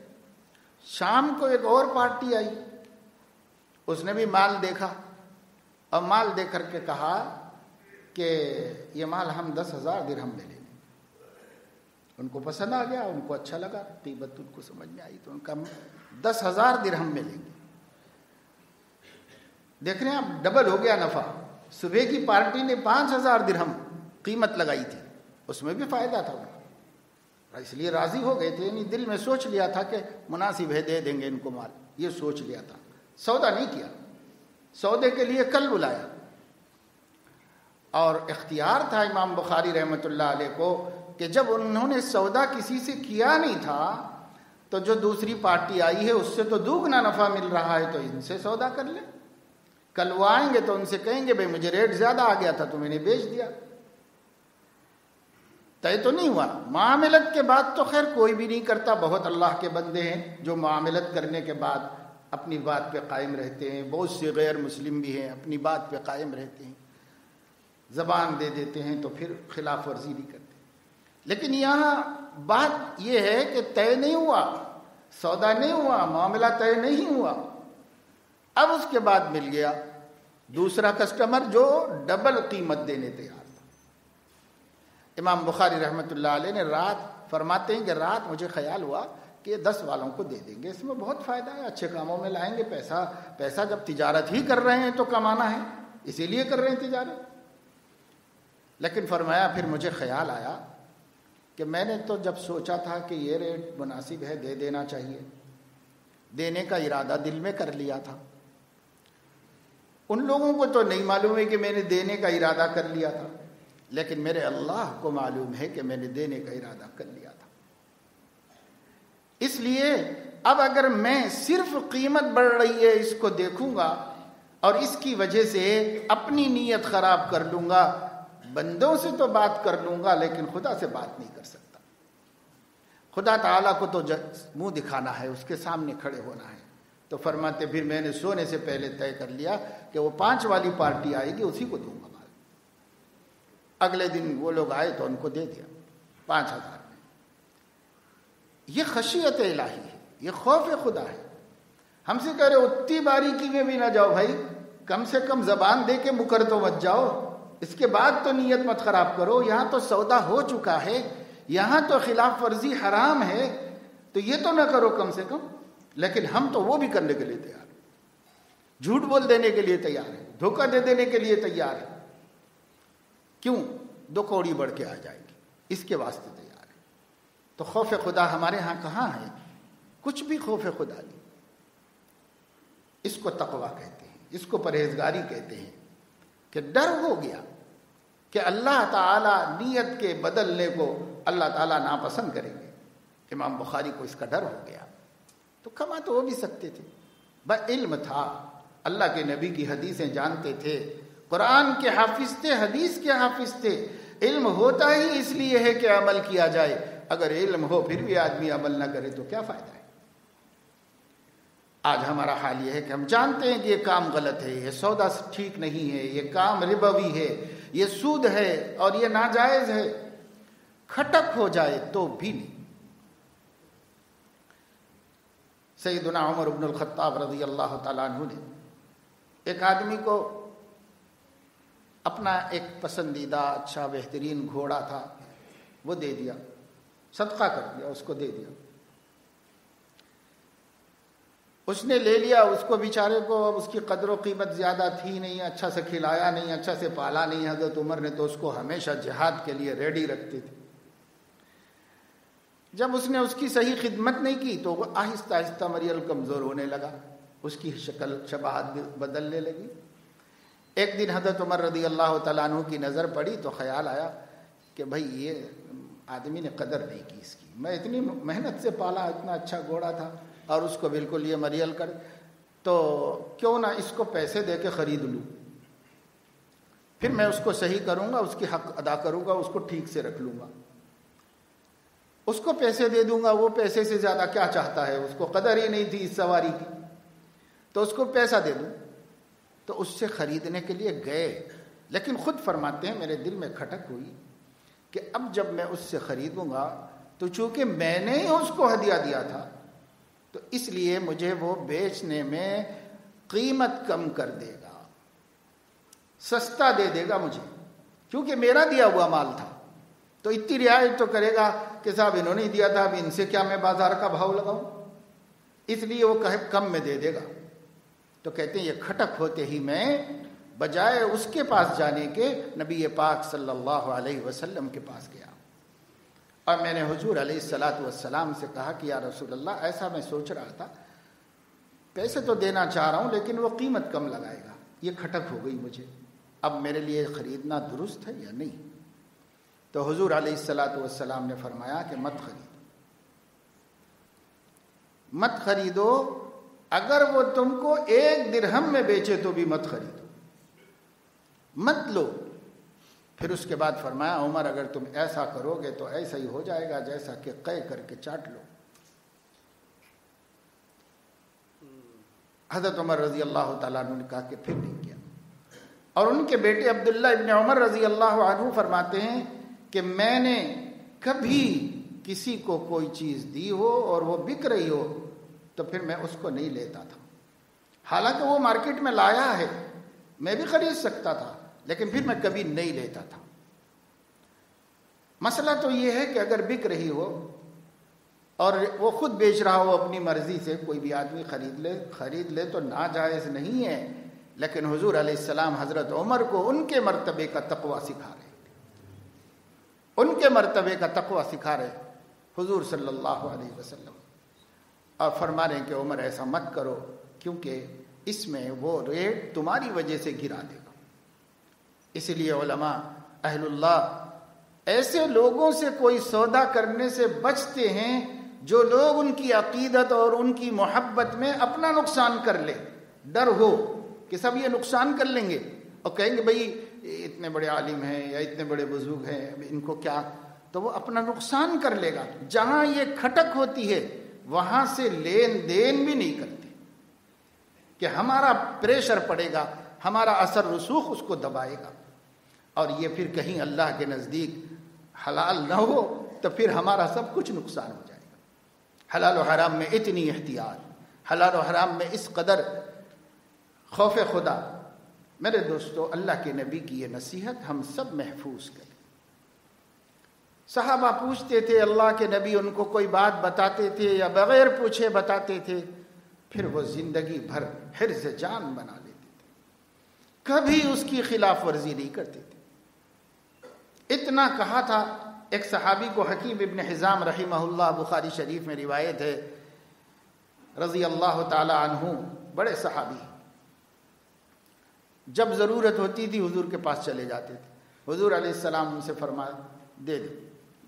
شام کو ایک اور پارٹی آئی، اس نے بھی مال دیکھا، اور مال دیکھ کر کے کہا کہ یہ مال ہم 10,000 درہم میں لیں گے۔ ان کو پسند آ گیا، ان کو اچھا لگا، قیمت ان کو سمجھ میں آئی، تو ان کا 10,000 درہم میں لیں گے۔ دیکھ رہے ہیں آپ، ڈبل ہو گیا نفع۔ صبح کی پارٹی نے 5,000 درہم قیمت لگائی تھی، اس میں بھی فائدہ تھا، اس لیے راضی ہو گئے تھے، یعنی دل میں سوچ لیا تھا کہ مناسب ہے، دے دیں گے ان کو مال، یہ سوچ لیا تھا، سودا نہیں کیا، سودے کے لیے کل بلایا۔ اور اختیار تھا امام بخاری رحمۃ اللہ علیہ کو کہ جب انہوں نے سودا کسی سے کیا نہیں تھا، تو جو دوسری پارٹی آئی ہے اس سے تو دوگنا نفع مل رہا ہے، تو ان سے سودا کر لیں، کل وہ آئیں گے تو ان سے کہیں گے بھئی مجھے ریٹ زیادہ آ گیا تھا تو میں نے بیچ دیا، طے تو نہیں ہوا۔ معاملت کے بعد تو خیر کوئی بھی نہیں کرتا، بہت اللہ کے بندے ہیں جو معاملت کرنے کے بعد اپنی بات پہ قائم رہتے ہیں، بہت سے غیر مسلم بھی ہیں اپنی بات پہ قائم رہتے ہیں، زبان دے دیتے ہیں تو پھر خلاف ورزی نہیں کرتے۔ لیکن یہاں بات یہ ہے کہ طے نہیں ہوا، سودا نہیں ہوا، معاملہ طے نہیں ہوا، اب اس کے بعد مل گیا دوسرا کسٹمر جو ڈبل قیمت دینے تیار تھا۔ امام بخاری رحمۃ اللہ علیہ نے رات فرماتے ہیں کہ رات مجھے خیال ہوا کہ 10 والوں کو دے دیں گے، اس میں بہت فائدہ ہے، اچھے کاموں میں لائیں گے پیسہ جب تجارت ہی کر رہے ہیں تو کمانا ہے، اسی لیے کر رہے ہیں تجارت۔ لیکن فرمایا پھر مجھے خیال آیا کہ میں نے تو جب سوچا تھا کہ یہ ریٹ مناسب ہے، دے دینا چاہیے، دینے کا ارادہ دل میں کر لیا تھا، ان لوگوں کو تو نہیں معلوم ہے کہ میں نے دینے کا ارادہ کر لیا تھا، لیکن میرے اللہ کو معلوم ہے کہ میں نے دینے کا ارادہ کر لیا تھا۔ اس لیے اب اگر میں صرف قیمت بڑھ رہی ہے اس کو دیکھوں گا اور اس کی وجہ سے اپنی نیت خراب کر لوں گا، بندوں سے تو بات کر لوں گا لیکن خدا سے بات نہیں کر سکتا۔ خدا تعالیٰ کو تو منہ دکھانا ہے، اس کے سامنے کھڑے ہونا ہے، تو فرماتے پھر میں نے سونے سے پہلے طے کر لیا کہ وہ 5 والی پارٹی آئے گی اسی کو دوں گا مال۔ اگلے دن وہ لوگ آئے تو ان کو دے دیا 5,000 میں۔ یہ خشیت الہی ہے، یہ خوف خدا ہے۔ ہم سے کہہ رہے اتنی باریکی میں بھی نہ جاؤ بھائی، کم سے کم زبان دے کے مکر تو مت جاؤ، اس کے بعد تو نیت مت خراب کرو۔ یہاں تو سودا ہو چکا ہے، یہاں تو خلاف ورزی حرام ہے، تو یہ تو نہ کرو کم سے کم۔ لیکن ہم تو وہ بھی کرنے کے لیے تیار ہیں، جھوٹ بول دینے کے لیے تیار ہیں، دھوکہ دے دینے کے لیے تیار ہیں۔ کیوں؟ 2 کوڑی بڑھ کے آ جائے گی، اس کے واسطے تیار ہے۔ تو خوف خدا ہمارے ہاں کہاں ہے؟ کچھ بھی خوف خدا نہیں۔ اس کو تقویٰ کہتے ہیں، اس کو پرہیزگاری کہتے ہیں کہ ڈر ہو گیا کہ اللہ تعالی نیت کے بدلنے کو اللہ تعالیٰ ناپسند کریں گے۔ امام بخاری کو اس کا ڈر ہو گیا، تو کما تو وہ بھی سکتے تھے، بس علم تھا، اللہ کے نبی کی حدیثیں جانتے تھے، قرآن کے حافظ تھے، حدیث کے حافظ تھے۔ علم ہوتا ہی اس لیے ہے کہ عمل کیا جائے، اگر علم ہو پھر بھی آدمی عمل نہ کرے تو کیا فائدہ ہے؟ آج ہمارا حال یہ ہے کہ ہم جانتے ہیں کہ یہ کام غلط ہے، یہ سودا ٹھیک نہیں ہے، یہ کام ربوی ہے، یہ سود ہے اور یہ ناجائز ہے، کھٹک ہو جائے تو بھی نہیں۔ سیدنا عمر بن الخطاب رضی اللہ تعالیٰ عنہ نے ایک آدمی کو اپنا ایک پسندیدہ اچھا بہترین گھوڑا تھا، وہ دے دیا، صدقہ کر دیا، اس کو دے دیا۔ اس نے لے لیا، اس کو بیچارے کو اس کی قدر و قیمت زیادہ تھی نہیں، اچھا سے کھلایا نہیں، اچھا سے پالا نہیں۔ حضرت عمر نے تو اس کو ہمیشہ جہاد کے لیے ریڈی رکھتے تھے۔ جب اس نے اس کی صحیح خدمت نہیں کی تو وہ آہستہ آہستہ مریل کمزور ہونے لگا، اس کی شکل شباہت بدلنے لگی۔ ایک دن حضرت عمر رضی اللہ تعالیٰ عنہ کی نظر پڑی تو خیال آیا کہ بھائی یہ آدمی نے قدر نہیں کی اس کی، میں اتنی محنت سے پالا، اتنا اچھا گھوڑا تھا اور اس کو بالکل یہ مریل کر، تو کیوں نہ اس کو پیسے دے کے خرید لوں، پھر میں اس کو صحیح کروں گا، اس کی حق ادا کروں گا، اس کو ٹھیک سے رکھ لوں گا، اس کو پیسے دے دوں گا، وہ پیسے سے زیادہ کیا چاہتا ہے، اس کو قدر ہی نہیں تھی اس سواری کی، تو اس کو پیسہ دے دوں۔ تو اس سے خریدنے کے لیے گئے، لیکن خود فرماتے ہیں میرے دل میں کھٹک ہوئی کہ اب جب میں اس سے خریدوں گا تو چونکہ میں نے ہی اس کو ہدیہ دیا تھا تو اس لیے مجھے وہ بیچنے میں قیمت کم کر دے گا، سستا دے دے گا مجھے، کیونکہ میرا دیا ہوا مال تھا، تو اتنی رعایت تو کرے گا کہ صاحب انہوں نے دیا تھا، اب ان سے کیا میں بازار کا بھاؤ لگاؤں، اس لیے وہ کہے کم میں دے دے گا۔ تو کہتے ہیں یہ کھٹک ہوتے ہی میں بجائے اس کے پاس جانے کے نبی پاک صلی اللہ علیہ وسلم کے پاس گیا، اور میں نے حضور علیہ الصلاۃ والسلام سے کہا کہ یا رسول اللہ ایسا میں سوچ رہا تھا، پیسے تو دینا چاہ رہا ہوں لیکن وہ قیمت کم لگائے گا، یہ کھٹک ہو گئی مجھے، اب میرے لیے خریدنا درست ہے یا نہیں؟ تو حضور علیہ الصلاۃ والسلام نے فرمایا کہ مت خریدو، اگر وہ تم کو 1 درہم میں بیچے تو بھی مت خریدو، مت لو۔ پھر اس کے بعد فرمایا عمر اگر تم ایسا کرو گے تو ایسا ہی ہو جائے گا جیسا کہ قے کر کے چاٹ لو۔ حضرت عمر رضی اللہ تعالیٰ عنہ نے کہا کہ پھر نہیں کیا، اور ان کے بیٹے عبداللہ ابن عمر رضی اللہ عنہ فرماتے ہیں کہ میں نے کبھی کسی کو کوئی چیز دی ہو اور وہ بک رہی ہو تو پھر میں اس کو نہیں لیتا تھا، حالانکہ وہ مارکیٹ میں لایا ہے، میں بھی خرید سکتا تھا، لیکن پھر میں کبھی نہیں لیتا تھا۔ مسئلہ تو یہ ہے کہ اگر بک رہی ہو اور وہ خود بیچ رہا ہو اپنی مرضی سے، کوئی بھی آدمی خرید لے تو ناجائز نہیں ہے، لیکن حضور علیہ السلام حضرت عمر کو ان کے مرتبے کا تقویٰ سکھا رہے، ان کے مرتبے کا تقویٰ سکھا رہے حضور صلی اللہ علیہ وسلم، اور فرما رہے ہیں کہ عمر ایسا مت کرو کیونکہ اس میں وہ ریٹ تمہاری وجہ سے گرا دے گا۔ اس لیے علماء اہل اللہ ایسے لوگوں سے کوئی سودا کرنے سے بچتے ہیں جو لوگ ان کی عقیدت اور ان کی محبت میں اپنا نقصان کر لے، ڈر ہو کہ سب یہ نقصان کر لیں گے اور کہیں گے بھئی اتنے بڑے عالم ہیں یا اتنے بڑے بزرگ ہیں ان کو کیا، تو وہ اپنا نقصان کر لے گا۔ جہاں یہ کھٹک ہوتی ہے وہاں سے لین دین بھی نہیں کرتے، کہ ہمارا پریشر پڑے گا، ہمارا اثر رسوخ اس کو دبائے گا، اور یہ پھر کہیں اللہ کے نزدیک حلال نہ ہو تو پھر ہمارا سب کچھ نقصان ہو جائے گا۔ حلال و حرام میں اتنی احتیاط، حلال و حرام میں اس قدر خوف خدا۔ میرے دوستو، اللہ کے نبی کی یہ نصیحت ہم سب محفوظ کریں۔ صحابہ پوچھتے تھے اللہ کے نبی، ان کو کوئی بات بتاتے تھے یا بغیر پوچھے بتاتے تھے، پھر وہ زندگی بھر حرز جان بنا لیتے تھے، کبھی اس کی خلاف ورزی نہیں کرتے تھے۔ اتنا کہا تھا ایک صحابی کو، حکیم ابن حزام رحمہ اللہ، بخاری شریف میں روایت ہے، رضی اللہ تعالی عنہ، بڑے صحابی، جب ضرورت ہوتی تھی حضور کے پاس چلے جاتے تھے، حضور علیہ السلام ان سے فرمایا دے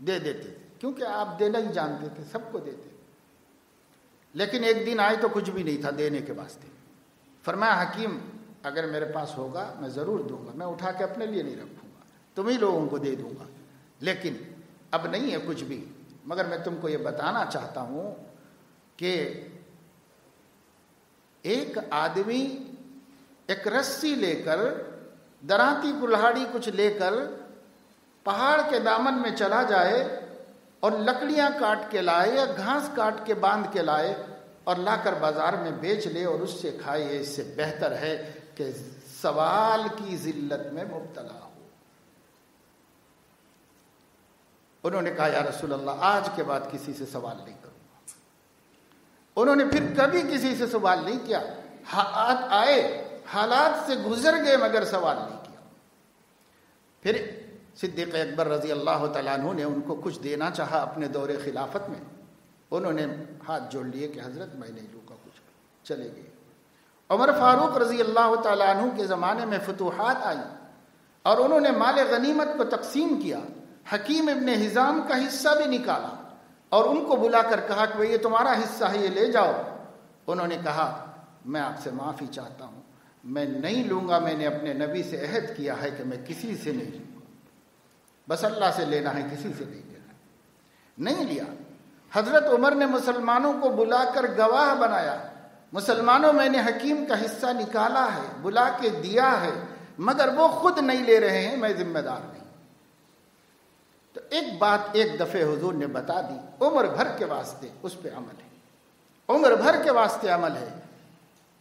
دیتے تھے، کیونکہ آپ دینا ہی جانتے تھے، سب کو دیتے۔ لیکن ایک دن آئے تو کچھ بھی نہیں تھا دینے کے واسطے، فرمایا حکیم اگر میرے پاس ہوگا میں ضرور دوں گا، میں اٹھا کے اپنے لیے نہیں رکھوں گا، تمہیں لوگوں کو دے دوں گا، لیکن اب نہیں ہے کچھ بھی، مگر میں تم کو یہ بتانا چاہتا ہوں کہ ایک آدمی ایک رسی لے کر، دراتی کلہاڑی کچھ لے کر پہاڑ کے دامن میں چلا جائے اور لکڑیاں کاٹ کے لائے یا گھاس کاٹ کے باندھ کے لائے اور لا کر بازار میں بیچ لے اور اس سے کھائے، اس سے بہتر ہے کہ سوال کی ذلت میں مبتلا ہو۔ انہوں نے کہا یا رسول اللہ آج کے بعد کسی سے سوال نہیں کروں گا۔ انہوں نے پھر کبھی کسی سے سوال نہیں کیا، آئے حالات سے گزر گئے مگر سوال نہیں کیا۔ پھر صدیق اکبر رضی اللہ تعالیٰ عنہ نے ان کو کچھ دینا چاہا اپنے دور خلافت میں، انہوں نے ہاتھ جوڑ لیے کہ حضرت میں نہیں لوں گا کچھ، چلے گئے۔ عمر فاروق رضی اللہ تعالیٰ عنہ کے زمانے میں فتوحات آئیں اور انہوں نے مال غنیمت کو تقسیم کیا، حکیم ابن حزام کا حصہ بھی نکالا اور ان کو بلا کر کہا کہ یہ تمہارا حصہ ہے، یہ لے جاؤ۔ انہوں نے کہا میں آپ سے معافی چاہتا ہوں، میں نہیں لوں گا، میں نے اپنے نبی سے عہد کیا ہے کہ میں کسی سے نہیں لوں گا، بس اللہ سے لینا ہے، کسی سے نہیں لینا ہے۔ نہیں لیا۔ حضرت عمر نے مسلمانوں کو بلا کر گواہ بنایا، مسلمانوں میں نے حکیم کا حصہ نکالا ہے، بلا کے دیا ہے، مگر وہ خود نہیں لے رہے ہیں، میں ذمہ دار نہیں۔ تو ایک بات ایک دفعہ حضور نے بتا دی، عمر بھر کے واسطے اس پہ عمل ہے، عمر بھر کے واسطے عمل ہے۔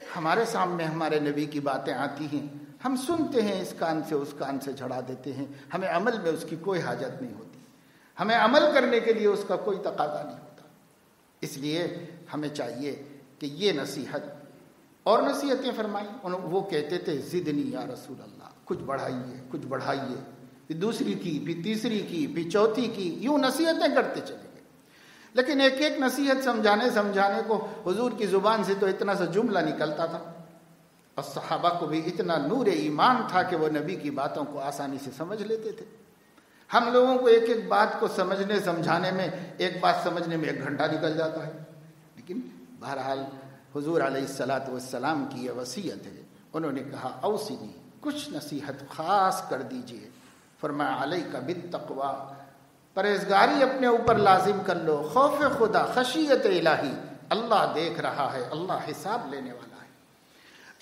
ہمارے سامنے ہمارے نبی کی باتیں آتی ہیں، ہم سنتے ہیں، اس کان سے اس کان سے جھڑا دیتے ہیں، ہمیں عمل میں اس کی کوئی حاجت نہیں ہوتی، ہمیں عمل کرنے کے لیے اس کا کوئی تقاضا نہیں ہوتا۔ اس لیے ہمیں چاہیے کہ یہ نصیحت اور نصیحتیں فرمائیں۔ وہ کہتے تھے زدنی یا رسول اللہ، کچھ بڑھائیے کچھ بڑھائیے، پھر دوسری کی، پھر تیسری کی، پھر چوتھی کی، یوں نصیحتیں کرتے چلے گئے۔ لیکن ایک ایک نصیحت سمجھانے کو حضور کی زبان سے تو اتنا سا جملہ نکلتا تھا، اور صحابہ کو بھی اتنا نور ایمان تھا کہ وہ نبی کی باتوں کو آسانی سے سمجھ لیتے تھے۔ ہم لوگوں کو ایک ایک بات کو سمجھنے سمجھانے میں، ایک بات سمجھنے میں 1 گھنٹہ نکل جاتا ہے، لیکن بہرحال حضور علیہ الصلاۃ والسلام کی یہ وصیت ہے۔ انہوں نے کہا اوصنی، کچھ نصیحت خاص کر دیجئے۔ فرمایا علیک بالتقوی، پرہیزگاری اپنے اوپر لازم کر لو، خوف خدا، خشیت الہی۔ اللہ دیکھ رہا ہے، اللہ حساب لینے والا ہے،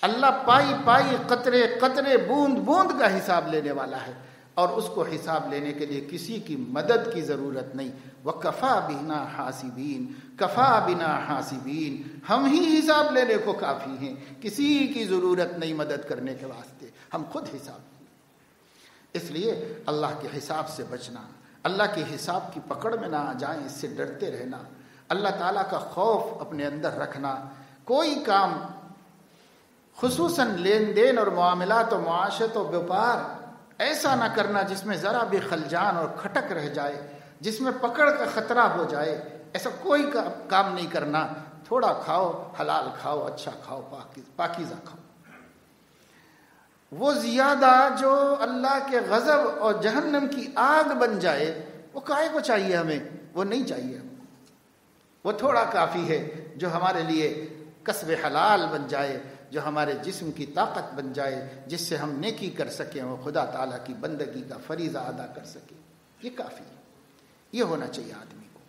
اللہ پائی پائی، قطرے قطرے، بوند بوند کا حساب لینے والا ہے، اور اس کو حساب لینے کے لیے کسی کی مدد کی ضرورت نہیں۔ وَكَفَى بِنَا حَاسِبِينَ، کفا بنا حاسبین، ہم ہی حساب لینے کو کافی ہیں، کسی کی ضرورت نہیں مدد کرنے کے واسطے، ہم خود حساب لیں۔ اس لیے اللہ کے حساب سے بچنا، اللہ کے حساب کی پکڑ میں نہ آ جائیں، اس سے ڈرتے رہنا، اللہ تعالیٰ کا خوف اپنے اندر رکھنا۔ کوئی کام خصوصاً لین دین اور معاملات و معاشرت و بیوپار ایسا نہ کرنا جس میں ذرا بھی خلجان اور کھٹک رہ جائے، جس میں پکڑ کا خطرہ ہو جائے، ایسا کوئی کام نہیں کرنا۔ تھوڑا کھاؤ، حلال کھاؤ، اچھا کھاؤ، پاکیزہ کھاؤ۔ وہ زیادہ جو اللہ کے غضب اور جہنم کی آگ بن جائے، وہ کائے کو چاہیے ہمیں؟ وہ نہیں چاہیے ہمیں۔ وہ تھوڑا کافی ہے جو ہمارے لیے کسب حلال بن جائے، جو ہمارے جسم کی طاقت بن جائے، جس سے ہم نیکی کر سکیں، وہ خدا تعالیٰ کی بندگی کا فریضہ ادا کر سکیں، یہ کافی ہے۔ یہ ہونا چاہیے آدمی کو۔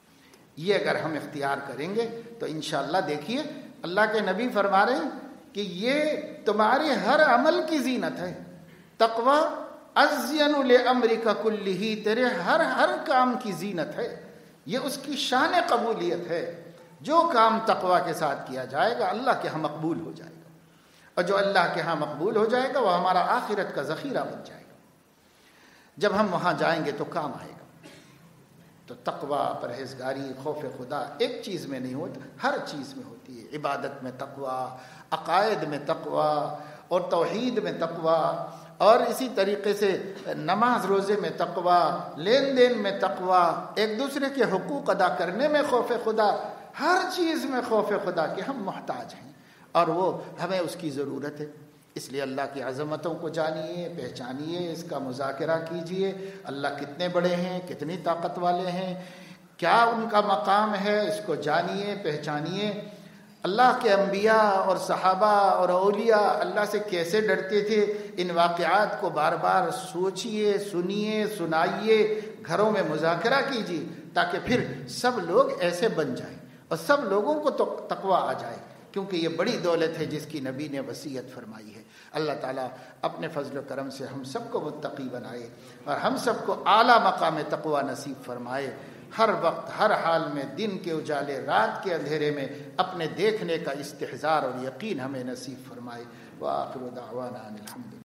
یہ اگر ہم اختیار کریں گے تو انشاءاللہ دیکھیے اللہ کے نبی فرما رہے ہیں کہ یہ تمہارے ہر عمل کی زینت ہے. تقوی ازین لامرک کلہ، تیرے ہر کام کی زینت ہے. یہ اس کی شان قبولیت ہے. جو کام تقوی کے ساتھ کیا جائے گا اللہ کے ہاں مقبول ہو جائے گا، اور جو اللہ کے ہاں مقبول ہو جائے گا وہ ہمارا آخرت کا ذخیرہ بن جائے گا. جب ہم وہاں جائیں گے تو کام آئے گا. تو تقوی، پرہیزگاری، خوف خدا ایک چیز میں نہیں ہوتا، ہر چیز میں ہوتی ہے. عبادت میں تقوی، عقائد میں تقوی، اور توحید میں تقوی، اور اسی طریقے سے نماز روزے میں تقوی، لین دین میں تقوی، ایک دوسرے کے حقوق ادا کرنے میں خوف خدا. ہر چیز میں خوف خدا کہ ہم محتاج ہیں اور وہ ہمیں اس کی ضرورت ہے. اس لیے اللہ کی عظمتوں کو جانیے، پہچانیے، اس کا مذاکرہ کیجیے. اللہ کتنے بڑے ہیں، کتنی طاقت والے ہیں، کیا ان کا مقام ہے، اس کو جانیے، پہچانیے. اللہ کے انبیاء اور صحابہ اور اولیاء اللہ سے کیسے ڈرتے تھے، ان واقعات کو بار بار سوچیے، سنیے، سنائیے، گھروں میں مذاکرہ کیجیے، تاکہ پھر سب لوگ ایسے بن جائیں اور سب لوگوں کو تقوی آ جائے. کیونکہ یہ بڑی دولت ہے جس کی نبی نے وصیت فرمائی ہے. اللہ تعالیٰ اپنے فضل و کرم سے ہم سب کو متقی بنائے اور ہم سب کو اعلیٰ مقام تقوی نصیب فرمائے. ہر وقت، ہر حال میں، دن کے اجالے، رات کے اندھیرے میں اپنے دیکھنے کا استحضار اور یقین ہمیں نصیب فرمائے. وآخر دعوانا ان الحمد